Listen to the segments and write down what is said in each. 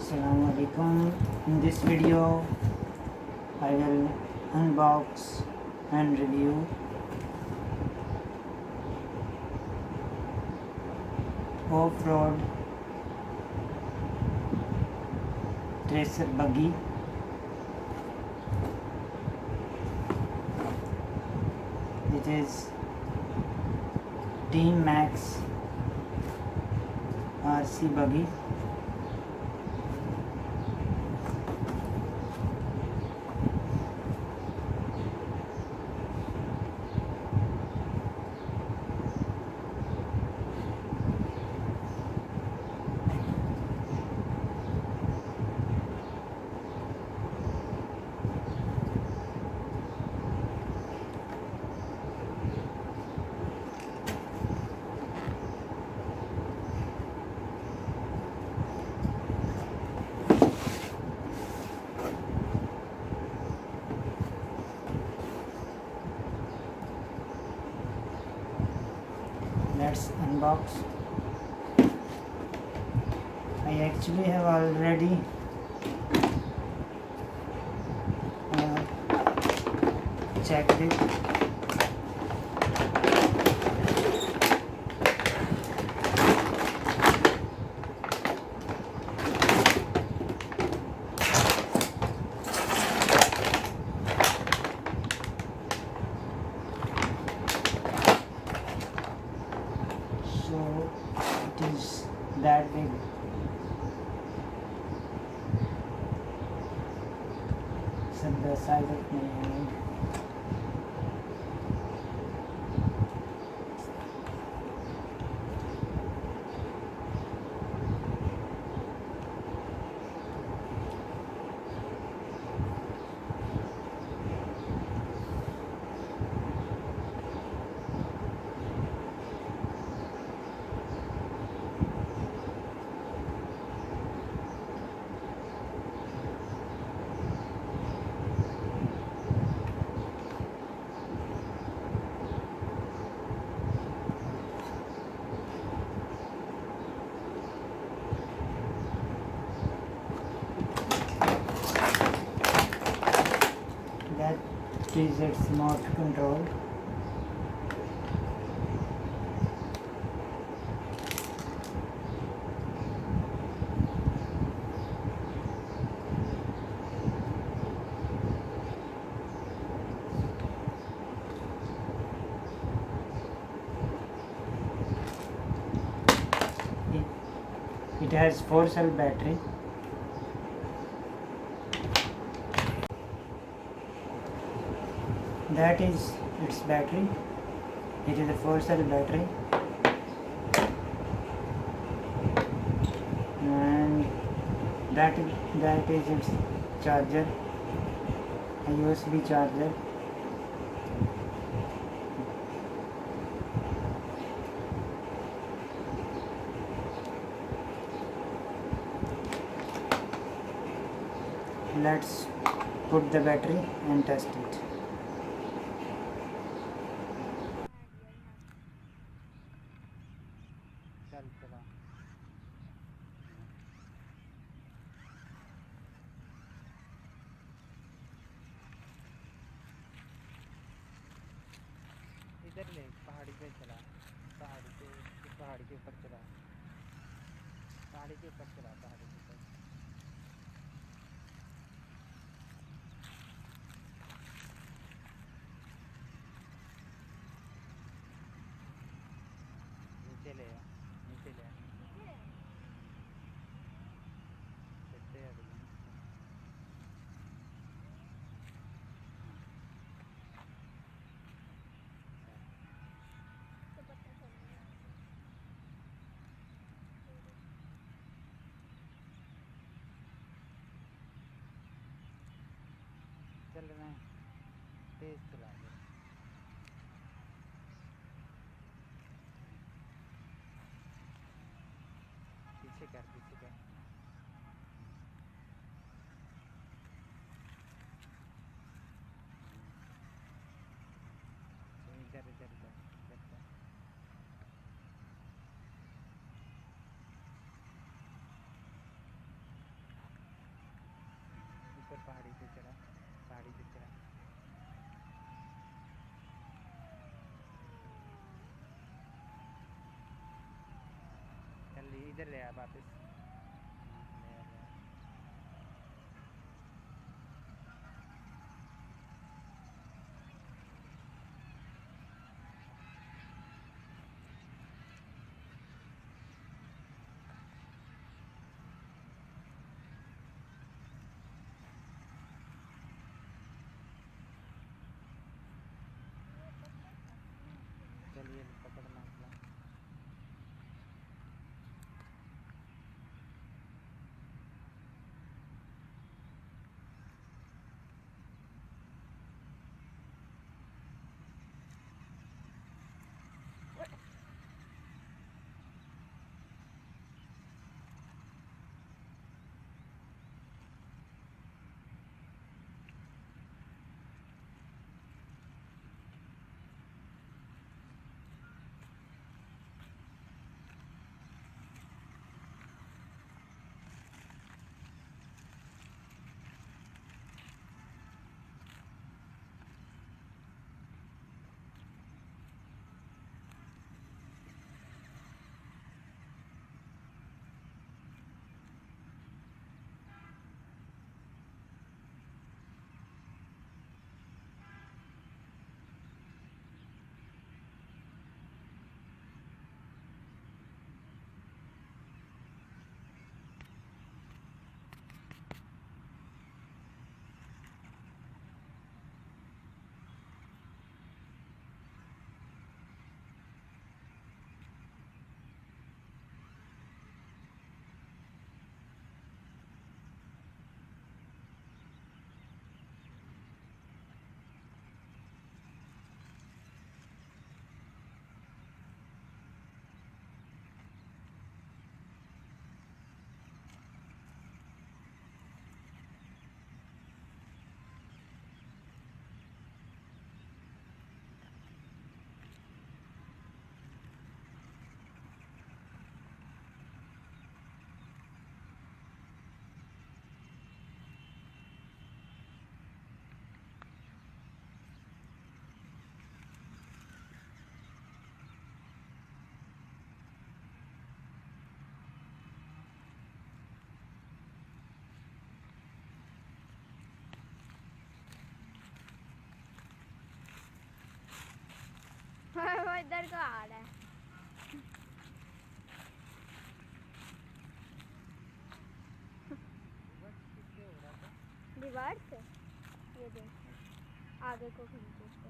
Assalamualaikum. In this video I will unbox and review off-road tracer buggy. It is Team Max RC buggy. Let's unbox. I actually have already checked it. So it is that big. So the size of my hand. That is its motor control. It has 4-cell battery. That is its battery. It is a 4-cell battery, and that is its charger, a USB charger. Let's put the battery and test it. इधर ले पहाड़ी पे चला पहाड़ी के ऊपर चला पहाड़ी के ऊपर चला पहाड़ी के ऊपर नीचे ले आ नीचे ले आ चलते हैं अभी चल रहे हैं तेज चला दे पीछे कर इधर इधर इधर इधर ले आ वापस। हाँ, ले आ, ले आ। चलिए पकड़ना अपना। वो इधर को आ रहा है। किससे हो रहा था? दीवार से ये देखो, आगे को खींचो उसको।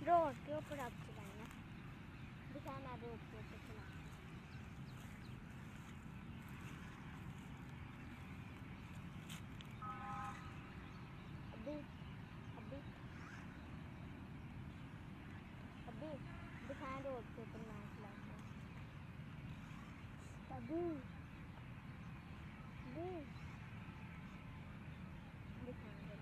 रोड के ऊपर आप चलाना, दिखाना रोड के ऊपर चलाना। अभी अभी अभी दिखाएं रोड के ऊपर ना चलाना। अभी अभी दिखाएंगे।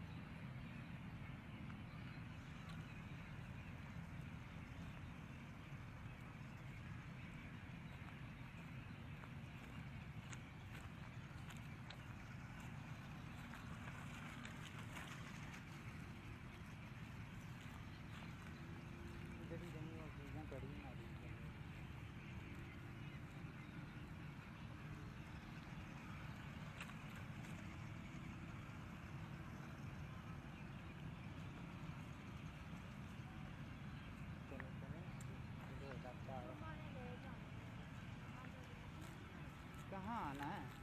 इधर ही जमी और चीज़ें पड़ी ना दी। चलो चलो चलो लगता है। कहाँ आना है?